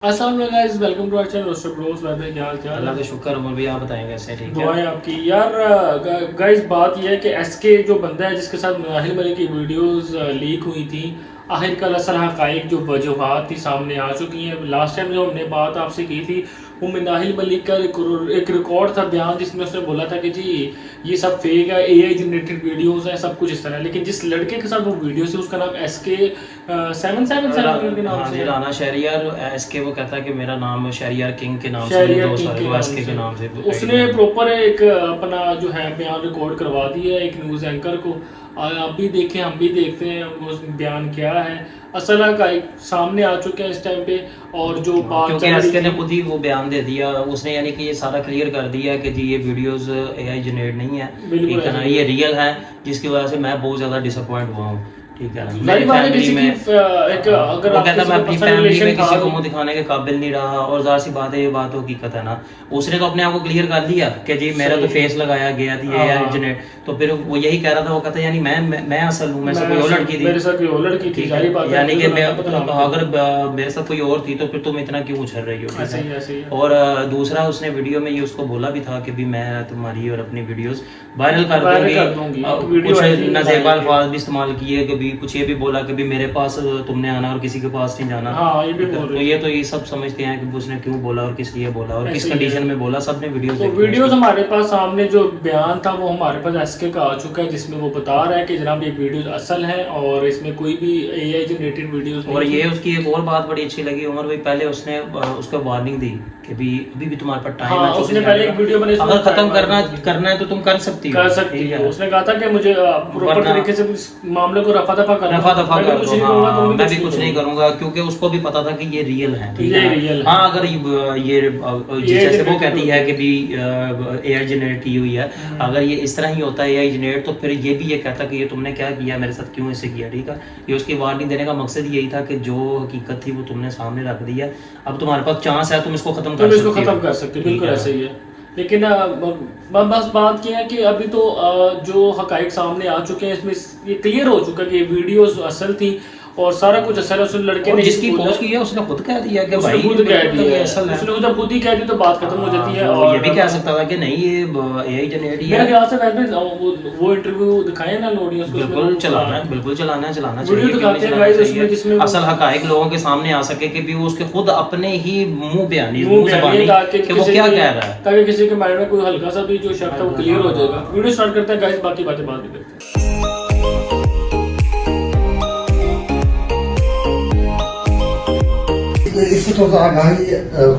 अस्सलाम वालेकुम guys, welcome to our channel roaster bros. वैसे क्या हाल चाल है? अल्लाह का शुक्र। उमर भी आप बताएं कैसे? ठीक है। दुआएं आपकी यार। गाइस बात यह है कि एसके जो बंदा है जिसके साथ नाहिल मलिक की वीडियोस लीक हुई थी, आखिरकार असल हकाइक जो वजूहात थी सामने आ चुकी हैं। लास्ट टाइम जो हमने बात आपसे की थी वो नाहिल मलिक का एक रिकॉर्ड था, बयान, जिसमें उसने बोला था कि जी ये सब फेक है, एआई जनरेटेड वीडियोस हैं, सब कुछ इस तरह। लेकिन जिस लड़के के साथ वो वीडियो थी उसका नाम SK 777 के नाम हाँ से जी, है। राना शहरियार SK। वो कहता है कि मेरा नाम शहरियार किंग के नाम से शहरियार दोस्त किंग है, के वो नाम SK के नाम से उसने प्रॉपर एक अपना जो है बयान रिकॉर्ड करवा दिया है एक न्यूज़ एंकर को। आप भी देखें, हम भी देखते हैं वो बयान क्या है। असल का एक सामने आ चुके हैं इस टाइम पे। और जो बात क्योंकि चल रही SK ने थी, खुद ही वो बयान दे दिया उसने, यानी कि ये सारा क्लियर कर दिया कि जी ये वीडियोस AI जनरेट नहीं है, बिल्कुल ठीक है ना, ऐसे ही ये है। रियल है, जिसकी वजह से मैं बहुत ज़्यादा डिसअपॉइंट हुआ हूँ, ठीक है ना। जाहिर मेरी बात है फैमिली किसी की में एक अगर वो आप कहता किसी मैं का अपनी पर्सनल फैमिली में रिलेशन था किसी को तो मुंह दिखाने के काबिल नहीं रहा, और जाहिर सी बात है, ये बात तो हकीकत है ना। उसने तो अपने आप को क्लियर कर दिया कि जी मेरा तो सही। फेस लगाया गया थी हाँ AI जनरेट। तो फिर वो यही कह रहा था, वो कहता यानी मैं असल हूँ, मैं से कोई और लड़की थी, मेरे साथ कोई और लड़की थी, ठीक जाहिर है। बात है यानी मुझे कि तो मैं ना बदनाम किया। अगर मेरे साथ कोई और थी तो फिर तुम इतना क्यों उछल रही हो, ठीक ऐसे ही है। ऐसे ही है। और दूसरा उसने वीडियो में ये उसको बोला भी था कि भी मैं तुम्हारी और अपनी वीडियोस वायरल कर वायरल कर दूंगी। दूंगी। एक वीडियो कुछ आई थी नाजेबा नाहिल की। अल्फाज भी इस्तेमाल किए, कभी कुछ ये भी बोला कि भी मेरे पास तुमने आना और किसी के पास नहीं जाना, हाँ ये भी ठीक है। बोल तो रही ये थी। तो ये सब समझते हैं कि उसने क्यों बोला और किस लिए बोला और किस ऐसे ही है। कंडीशन में बोला, सबने वीडियोस तो देखी हैं वीडियोस उसकी। हमारे पास सामने जो बयान था वो हमारे पास SK का आ चुका है, जिसमें वो बता रहा है कि जनाब ये वीडियोस असल हैं और इसमें कोई भी AI जनरेटेड वीडियोस और नहीं ये थी। उसकी एक और बात बड़ी अच्छी लगी उमर भाई, पहले उसने उसको वार्निंग दी कि भी अभी भी तुम्हारे पास टाइम हाँ है 24 उसने पहले घंटे एक वीडियो बनाई, का, उसमें अगर खत्म टाइम करना है तो तुम कर सकती कर हो, सकती ठीक है। है। उसने कहा था कि मुझे प्रॉपर वरना तरीके से इस मामले को रफा दफा करना, रफा दफा मैं भी कर कुछ दो। नहीं करूंगा, हाँ तुम मैं भी भी कुछ नहीं करूंगा, क्योंकि उसको भी पता था कि ये रियल है, ठीक ये है रियल ना। है। हाँ अगर ये जैसे वो कहती है कि भी AI जनरेट की हुई है, अगर ये इस तरह ही होता है AI जनरेट, तो फिर ये भी ये कहता कि ये तुमने क्या किया, मेरे साथ क्यों ऐसे किया, ठीक है। ये उसकी वार्निंग देने का मकसद यही था कि जो हकीकत थी वो तुमने सामने रख दी है, अब तुम्हारे पास चांस है, तुम इसको खत्म तुम कर इसको सकती खत्म हो, कर सकते हो, ठीक बिल्कुल है ऐसे ना। ही है। लेकिन बस बात ये है कि अभी तो जो हकाइक सामने आ चुके हैं इसमें ये क्लियर हो चुका है कि ये वीडियोस असल थी और सारा कुछ असल है। उस लड़के और ने जिसकी बोला, पोस्ट की है उसने खुद कह दिया कि उसने भाई खुद कह बिल्कुल दिया ये है, असल है। उसने जब खुद ही कह दी तो बात खत्म हो जाती है। वो और ये भी कह सकता था कि नहीं ये AI जनरेट ही मेरे है। ख्याल से वैसे वो इंटरव्यू दिखाए ना ऑडियंस को, बिल्कुल चलाना है, बिल्कुल चलाना वीडियो चाहिए, क्यों दिखाते नहीं हैं चलाना गाइस चाहिए। उसमें, जिसमें वो असल हकायक लोगों के सामने आ सके कि भी वो उसके खुद अपने ही मुंह बयानी ज़बानी ताकि कि वो क्या कह रहा है। ताकि किसी के माइंड में कोई हल्का सा भी जो शक था वो क्लियर हो जाएगा। वीडियो स्टार्ट करते हैं गाइस, बाकी बातें बाद में करते हैं। इससे थोड़ा सा आगाही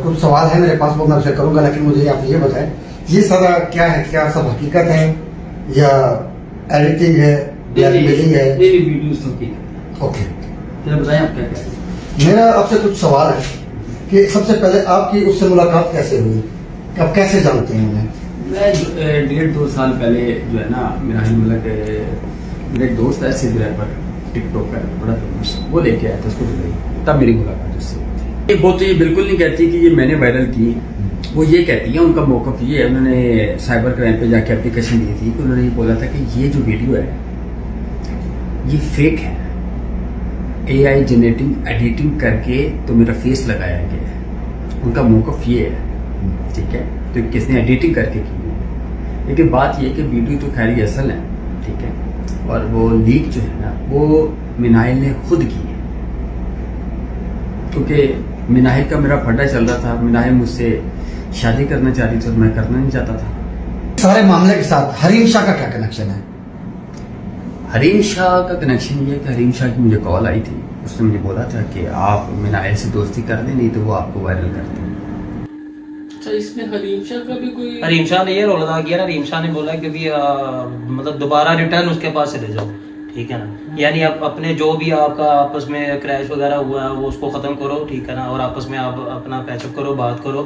कुछ सवाल है मेरे पास, वो मैं आपसे करूंगा, लेकिन मुझे आप ये बताएं ये सारा क्या है, क्या सब हकीकत है या एडिटिंग है, ब्लैकमेलिंग है? वीडियोस तो ठीक है। ओके, चलो बताएं आप क्या कह रहे हैं। मेरा आपसे कुछ सवाल है कि सबसे पहले आपकी उससे मुलाकात कैसे हुई, आप कैसे जानते हैं उन्हें? मैं 1.5-2 साल पहले जो है ना, नाहिल मलिक मेरा एक दोस्त है सिद्ध रैपर, टिकटॉक पर बड़ा फेमस, वो लेके आया था उसको दुबई, तब मेरी मुलाकात उससे हुई। वो तो ये बिल्कुल नहीं कहती कि ये मैंने वायरल की, वो ये कहती है, उनका मौक़िफ़ ये है, उन्होंने साइबर क्राइम पे जाके एप्लीकेशन दी थी कि उन्होंने ये बोला था कि ये जो वीडियो है ये फेक है, AI जनरेटिंग एडिटिंग करके तो मेरा फेस लगाया गया है। उनका मौक़िफ़ ये है, ठीक है, तो किसने एडिटिंग करके की है। लेकिन बात ये है कि वीडियो तो खैर ये असल है, ठीक है, और वो लीक जो है ना वो मिनाहिल ने खुद की है, क्योंकि मिनाहिल का मेरा फड्डा चल रहा था, मिनाहिल मुझसे शादी करना चाह रही थी और मैं करना नहीं चाहता था। सारे मामले के साथ हरीम शाह का क्या कनेक्शन है? हरीम शाह का कनेक्शन ये है कि हरीम शाह की मुझे कॉल आई थी, उसने मुझे बोला था कि आप मिनाहिल से दोस्ती कर दें, नहीं तो वो आपको वायरल कर दें। अच्छा, इसमें हरीम शाह का भी कोई हरीम शाह ने ये रोल अदा किया ना, हरीम शाह ने बोला कि भी मतलब दोबारा रिटर्न उसके पास चले जाओ, ठीक है ना। यानी आप अपने जो भी आपका आपस में क्रैश वगैरह हुआ है वो उसको ख़त्म करो, ठीक है ना, और आपस में आप अपना पैचअप करो, बात करो,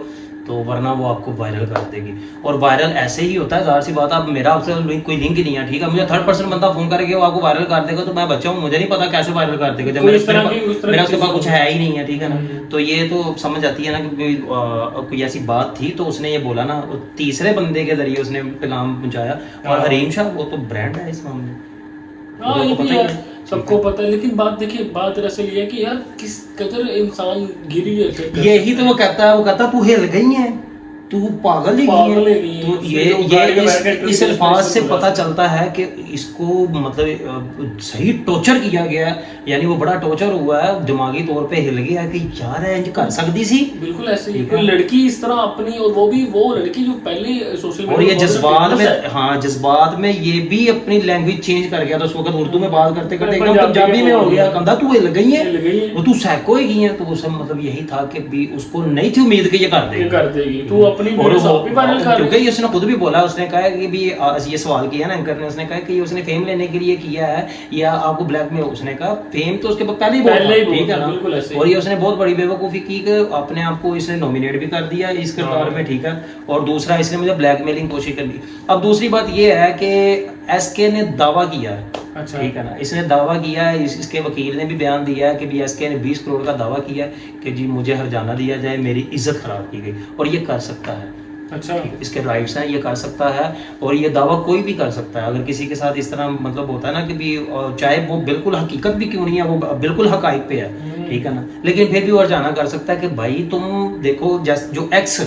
तो वरना वो आपको वायरल कर देगी। और वायरल ऐसे ही होता है, ज़ाहिर सी बात, आप मेरा आपसे कोई लिंक ही नहीं है, ठीक है, मुझे 3rd पर्सन बंदा फ़ोन करके वो आपको वायरल कर देगा तो मैं बच्चा हूँ, मुझे नहीं पता कैसे वायरल कर देगा जब कोई मेरे इस तरह की- उस तरह मेरा की उसके पास चीज़ कुछ है ही नहीं है, ठीक है ना। तो ये तो समझ आती है ना कि कोई ऐसी बात थी तो उसने ये बोला ना, तीसरे बंदे के जरिए उसने पैगाम पहुंचाया। और हरीम शाह वो तो ब्रांड है इस मामले में। हाँ ये लोगों को भी पता ही है, सबको पता है। लेकिन बात देखिए, बात दरअसल ये है कि यार किस कदर इंसान गिरी है। यही तो वो कहता तू हिल गई है, तू पागल ही पागल ही है। नहीं है। तो उसने जो गाड़ी में बैठ के इस ट्रेन अल्फाज से स्टेशन पता बोला। चलता है कि इसको मतलब सही टॉर्चर किया गया है, यानी वो बड़ा टॉर्चर हुआ है, दिमागी तौर पे हिल गया है कि यार इंज कर सकती सी। बिल्कुल ऐसे ही ठीक कोई है। लड़की इस तरह अपनी, और वो भी वो लड़की जो पहले सोशल और ये बहुत जज्बात famous में, है। हाँ जज्बात में ये भी अपनी लैंग्वेज चेंज कर गया था। उस वक्त उर्दू में बात करते करते एकदम पंजाबी पंजाबी में में हो बोल गया, दिया। कंधा तू हिल गई हिल गई है। है, वो तू सैको ही गई है। तो उसे मतलब यही था कि भी उसको नहीं थी उम्मीद कि ये कर ये देगी। कर देगी तू अपनी और वीडियोस वो आप भी वायरल कर क्योंकि रही ये उसने खुद भी बोला, उसने कहा कि भी ये सवाल किया ना एंकर ने, उसने कहा कि ये उसने फेम लेने के लिए किया है या आपको ब्लैक में। उसने कहा फेम तो उसके पहले ही पहले ही बहुत था, ठीक है बहुत था, ना। बिल्कुल ऐसे ही। और ये उसने बहुत बड़ी बेवकूफ़ी की कि अपने आप को इसने नॉमिनेट भी कर दिया इस किरदार में, ठीक है। और दूसरा इसने मुझे ब्लैकमेलिंग कोशिश कर दी। अब दूसरी बात ये है कि एसके ने दावा किया है, अच्छा। ठीक है ना, इसने दावा किया है, इसके वकील ने भी बयान दिया है कि भी एसके ने 20 करोड़ का दावा किया है कि जी मुझे हरजाना दिया जाए, मेरी इज्जत खराब की गई। और ये कर सकता है, अच्छा। इसके राइट्स हैं, ये कर सकता है। और ये दावा कोई भी कर सकता है अगर किसी के साथ इस तरह मतलब होता है ना कि भी चाहे वो बिल्कुल हकीकत भी क्यों नहीं है, वो बिल्कुल हकाइक पे है, ठीक है ना, लेकिन फिर भी वो जाना कर सकता है कि भाई तुम देखो जो एक्स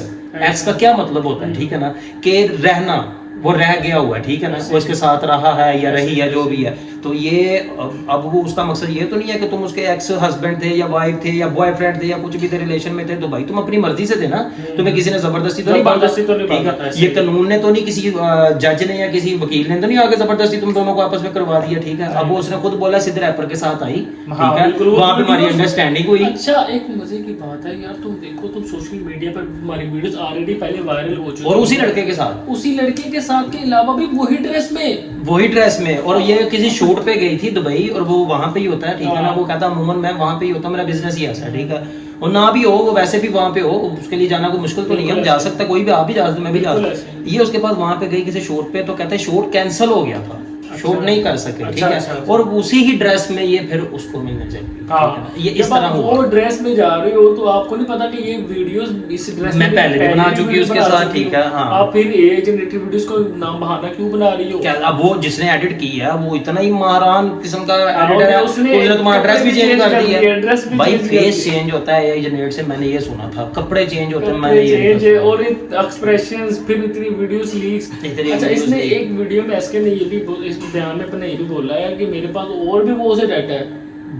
का क्या मतलब होता है, ठीक है ना, कि रहना, वो रह गया हुआ है, ठीक है ना, वो इसके साथ रहा है या रही है जो भी है। तो ये अब वो उसका मकसद ये तो नहीं है कि तुम उसके एक्स हस्बैंड थे या वाइफ थे या बॉयफ्रेंड थे या कुछ भी थे रिलेशन में थे, तो भाई तुम अपनी मर्जी से थे ना, तुम्हें किसी ने जबरदस्ती तो नहीं बांधा, जबरदस्ती तो नहीं ठीक बांधा, है। ऐसे ये ही। कानून ने तो नहीं, किसी जज ने या किसी वकील ने तो नहीं आगे जबरदस्ती तुम दोनों को आपस में करवा दिया, ठीक है। अब वो उसने खुद बोला सिद्ध रैपर के साथ आई, हाँ, ठीक है, बिल्कुल, वो वहां पे हमारी videos- अंडरस्टैंडिंग हुई। अच्छा, एक मजे की बात है यार, तुम देखो, तुम सोशल मीडिया पर हमारी वीडियोस ऑलरेडी पहले वायरल हो चुकी और उसी लड़के के साथ, उसी लड़के के साथ के अलावा भी वही ड्रेस में, वही ड्रेस में। और ये किसी शूट पे गई थी दुबई, और वो वहां पे ही होता है, ठीक है ना, वो कहता अमूमन मैं वहां पे ही होता हूँ, मेरा बिजनेस ही ऐसा है, ठीक है। और ना भी हो, वो वैसे भी वहां पे हो, उसके लिए जाना कोई मुश्किल तो नहीं है, हम जा सकते, कोई भी आप भी जा सकते, मैं भी जा बिल्कुल सकता। ये उसके पास वहां पे गई किसी शूट पे, तो कहते हैं शूट कैंसिल हो गया था, शूट नहीं कर सके, ठीक अच्छा, है। अच्छा। और उसी ही ड्रेस में ये फिर उसको मिलने चली गई, ठीक है ना। ये इस जब तरह आप हुआ। वो ड्रेस में जा रहे हो तो आपको नहीं पता कि ये वीडियोस इस ड्रेस मैं पहले भी बना चुकी हूँ उसके बना साथ, चुकी ठीक हूँ। है, हाँ। आप फिर ये जनरेटेड वीडियोस को नाम बहाना क्यों बना रही हो? क्या अब वो जिसने एडिट की है वो इतना ही महारान किस्म का एडिटर है, उसने उसने तुम्हारा ड्रेस भी चेंज कर दिया है। ड्रेस भी भाई change कर फेस दिया। चेंज होता है जनरेट से, मैंने ये सुना था, कपड़े चेंज होते हैं, मैंने कपड़े ये चेंज नहीं सुना। और एक्सप्रेशंस, फिर इतनी वीडियोस लीक्स। इतनी अच्छा, videos इसने leak। एक वीडियो में एसके ने ये भी इस बयान में अपने ये भी बोला है कि मेरे पास और भी बहुत से डाटा है,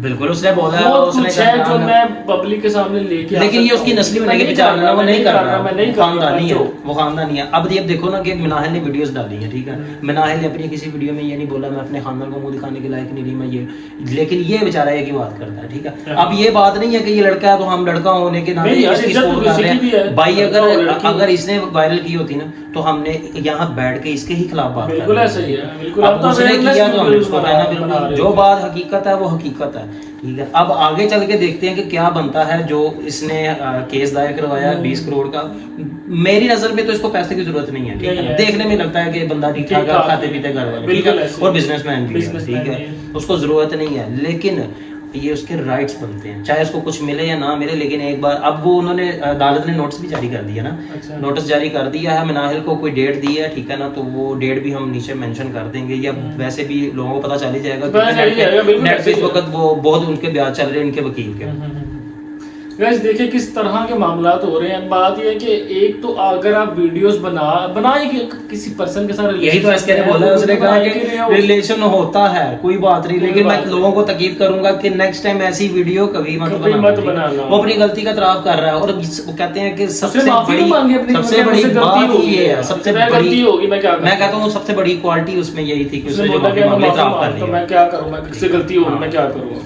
बिल्कुल उसने बोला है, बहुत उसने कुछ है कहा जो ना। मैं पब्लिक के सामने लेके आ लेकिन ये सकता उसकी हूँ। नस्ली मैं बनाई नहीं बेचारा कर रहा, वो नहीं कर रहा, मैं नहीं वो कर रहा, खानदानी है, जो। वो खानदानी है। अब ये देखो ना कि मिनाहिल ने वीडियोस डाली है, ठीक है, मिनाहिल ने अपनी किसी वीडियो में ये नहीं बोला मैं अपने खानदान को मुंह दिखाने के लायक नहीं रही मैं ये, लेकिन ये बेचारा एक ही बात करता है, ठीक है। अब ये बात नहीं है कि ये लड़का है तो हम लड़का होने के नाते नहीं यार, इसकी इज्जत तो support कर किसी रहे की भी हैं। है। भाई लड़का हो, लड़की हो। अगर इसने वायरल की होती ना तो हमने यहाँ बैठ के इसके ही खिलाफ बात बिल्कुल करनी ऐसा ही थी। है, बिल्कुल। अब अब तो उसने awareness किया तो हमने videos उसको बना कहना रहे बिल्कुल, थे। जो बात हकीकत है वो हकीकत है, ठीक है। अब आगे चल के देखते हैं कि क्या बनता है। जो इसने केस दायर करवाया 20 करोड़ का, मेरी नजर में तो इसको पैसे की जरूरत नहीं है, ठीक नहीं है। है। देखने में लगता है कि बंदा ठीक ठाक है, ठीक-ठाक खाते है। पीते घर वाले, ठीक बिल्कुल है, ऐसे। और बिजनेसमैन भी है, Businessman ठीक भी है, है। उसको जरूरत नहीं है। लेकिन ये उसके राइट्स बनते हैं, चाहे उसको कुछ मिले या ना मिले। लेकिन एक बार अब वो उन्होंने अदालत ने नोटिस भी जारी कर दिया ना, अच्छा। नोटिस जारी कर दिया है, मिनाहिल को कोई डेट दी है, ठीक है ना, तो वो डेट भी हम नीचे मेंशन कर देंगे, या वैसे भी लोगों को पता चल ही जाएगा पता चल ही जाएगा, बिल्कुल नेट पे ऐसे इस ही है। वक्त वो बहुत उनके ब्याज चल रहे हैं इनके वकील के। गाइस देखिए किस तरह के मामलात हो रहे हैं। बात यह है कि एक तो अगर आप वीडियोस बनाए कि किसी पर्सन के साथ यही तो एसके ने बोला है, उसने कहा कि रिलेशन होता है कोई बात नहीं, लेकिन मैं लोगों को ताकीद करूंगा कि नेक्स्ट टाइम ऐसी वीडियो कभी मत बनाना। वो अपनी गलती का इतराफ कर रहा है, और वो कहते हैं कि सबसे बड़ी बात ये है, सबसे बड़ी होगी, मैं क्या मैं कहता हूँ सबसे बड़ी क्वालिटी उसमें यही थी कि उसने जो बोला कि माफी मैं मांगी, माफी इतराफ कर मांगता हूं, लिया। मैं क्या करूं, मैं किससे गलती होगी, मैं क्या करूंगा,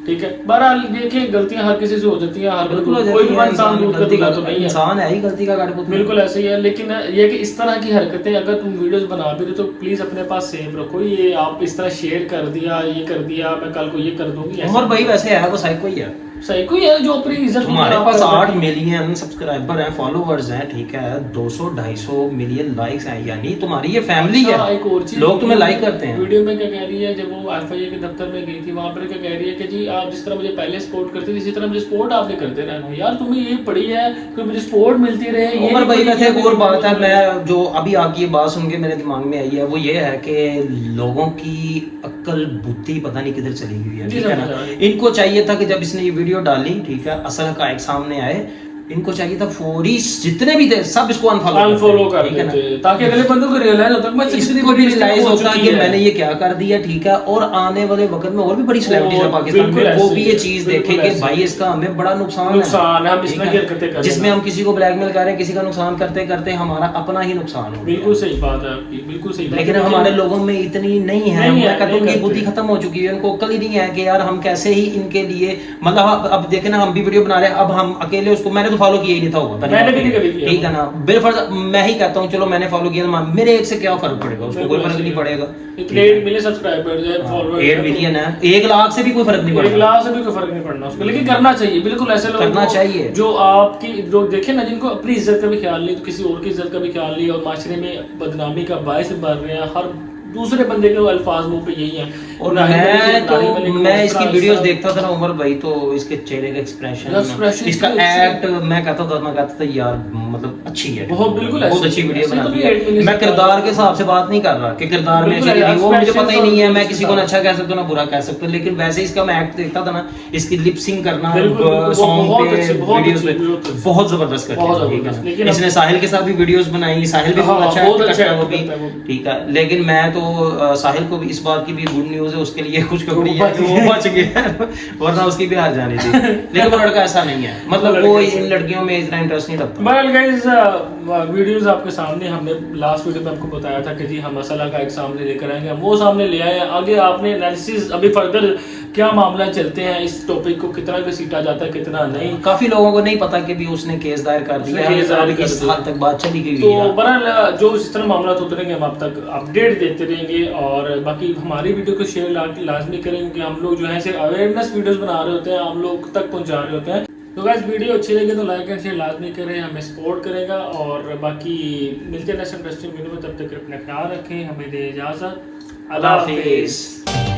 ठीक है। बहरहाल देखिए गलतियां हर किसी से हो जाती हैं, हर बिल्कुल हो कोई जाती भी है, इंसान दूध का गलती दूल्हा का तो नहीं है, इंसान है ही, गलती का काटपुतला। बिल्कुल ऐसे ही है। लेकिन ये कि इस तरह की हरकतें अगर तुम वीडियोस बना भी रहे तो प्लीज अपने पास सेव रखो। ये आप इस तरह शेयर कर दिया, ये कर दिया, मैं कल को ये कर दूंगी, उमर भाई वैसे है, वो साइको ही है। सही कोई है जो अपनी इज्जत तुम्हारे पास 8 मिलियन सब्सक्राइबर हैं, फॉलोवर्स हैं, ठीक है, 200-250 मिलियन लाइक्स हैं, यानी तुम्हारी ये फैमिली है। एक और चीज लोग तुम्हें लाइक करते हैं। वीडियो में क्या कह रही है, जब वो एफआईए के दफ्तर में गई थी वहां पर क्या कह रही है कि जी आप जिस तरह मुझे पहले सपोर्ट करते थे इसी तरह मुझे सपोर्ट आपने करते रहना। यार तुम्हें ये पड़ी है कि मुझे सपोर्ट मिलती रहे। ये उमर भाई वैसे एक और बात है, मैं मैं जो अभी आपकी ये बात सुन के मेरे दिमाग में आई है वो ये है कि लोगों की अक्ल बुद्धि पता नहीं किधर चली गई है, जी, ठीक है समझ ना। आ रही है। इनको चाहिए था कि जब इसने ये वीडियो डाली, ठीक है, असल हकायक सामने आए, इनको चाहिए था फौरी जितने भी थे सब इसको अनफॉलो कर ठीक है ना, देते ताकि अगले बंदों को रियलाइज होता है कि इसको भी रियलाइज होता है कि मैंने ये क्या कर दिया, ठीक है। और आने वाले वक्त में और भी बड़ी सेलिब्रिटीज है पाकिस्तान में, वो भी ये चीज देखें कि भाई इसका हमें बड़ा नुकसान है, हम ठीक इसमें है? गिर करते जिसमें हम किसी को ब्लैकमेल कर रहे हैं, किसी का नुकसान करते करते हमारा अपना ही नुकसान हो गया। बिल्कुल सही बात है आपकी, बिल्कुल सही बात लेकिन है। हमारे लोगों में इतनी नहीं है, नहीं है, मैं कहता हूं नहीं उनकी बुद्धि करते। खत्म हो चुकी है, उनको अक्ल ही नहीं है कि यार हम कैसे ही इनके लिए, मतलब अब देखे ना हम भी वीडियो बना रहे हैं, अब हम अकेले उसको, मैंने तो फॉलो किया ही नहीं था, होता मैंने भी नहीं कभी किया। ठीक है ना, बिलफर्ज मैं ही कहता हूं चलो मैंने फॉलो किया, मेरे एक से क्या फर्क पड़ेगा, उसको कोई फर्क नहीं पड़ेगा। इतने 8 मिलियन सब्सक्राइबर्स है, फॉलोअर्स 8 मिलियन है, 1 लाख से भी कोई फर्क नहीं 1 पड़ेगा। लाख से भी कोई फर्क नहीं पड़ना उसको, लेकिन करना चाहिए बिल्कुल ऐसे लोग करना चाहिए। जो आपकी जो देखे ना, जिनको अपनी इज्जत का भी ख्याल नहीं, तो किसी और की इज्जत का भी ख्याल नहीं, और माशरे में बदनामी का बायस बन रहे हैं। हर दूसरे बंदे के अल्फाज मुंह पे यही हैं। और नाहिल मैं मलिक इसकी को वीडियोस इस देखता था ना उमर भाई, तो इसके चेहरे का Expression एक्सप्रेशन, इसका इतनी अच्छी एक्ट, मैं कहता था यार मतलब अच्छी है, बहुत बिल्कुल बहुत ऐसी अच्छी वीडियो ऐसी तो बनाती नहीं 8 है। मिलियन मैं किरदार के हिसाब से बात नहीं कर रहा कि किरदार में बिल्कुल अच्छी लगी, वो मुझे पता ही नहीं है, मैं expressions किसी को ना अच्छा कह सकता हूं ना बुरा कह सकता हूं, लेकिन वैसे इसका मैं एक्ट देखता था ना, इसकी लिप सिंक करना बिल्कुल, बिल्कुल, सॉन्ग बहुत पे, अच्छी, बहुत वीडियोस अच्छी, पे बहुत अच्छी। बहुत जबरदस्त करती बहुत है, ठीक जबरदस्त। है लेकिन ना। इसने साहिल के साथ भी वीडियोस बनाई, साहिल भी बहुत हाँ, अच्छा बहुत एक्ट अच्छा करता है वो acting भी, करता है वो। ठीक है। लेकिन मैं तो साहिल को भी इस बात की भी गुड न्यूज है उसके लिए, खुशखबरी है कि वो बच गया, वरना उसकी भी हार जानी थी। लेकिन वो लड़का ऐसा नहीं है, मतलब वो इन लड़कियों में इतना इंटरेस्ट नहीं रखता। बहरहाल गाइस, वीडियोस आपके सामने, हमने लास्ट वीडियो में आपको बताया था कि जी हम मसला का एक सामने लेकर आएंगे, हम वो सामने ले आए हैं। आगे आपने एनालिसिस अभी फर्दर क्या मामला चलते हैं, इस टॉपिक को कितना घसीटा जाता है कितना नहीं। काफी लोगों को नहीं पता कि भी उसने केस दायर कर उसने दिया केस दायर है, कर इस दिया। हद तक बात चली गई तो है। बहरहाल जो इस तरह मामला उतरेंगे हम आप तक अपडेट देते रहेंगे, और बाकी हमारी वीडियो को शेयर लाजमी करें, क्योंकि हम लोग जो है सिर्फ अवेयरनेस वीडियोस बना रहे होते हैं, हम लोग तक पहुंचा रहे होते हैं। तो गाइस वीडियो अच्छी लगे तो लाइक एंड शेयर लाजमी करें, हमें सपोर्ट करेगा। और बाकी मिलते हैं नेक्स्ट इंटरेस्टिंग वीडियो में, तब तक अपना ख्याल रखें, हमें दे इजाज़त, अल्लाह हाफिज़।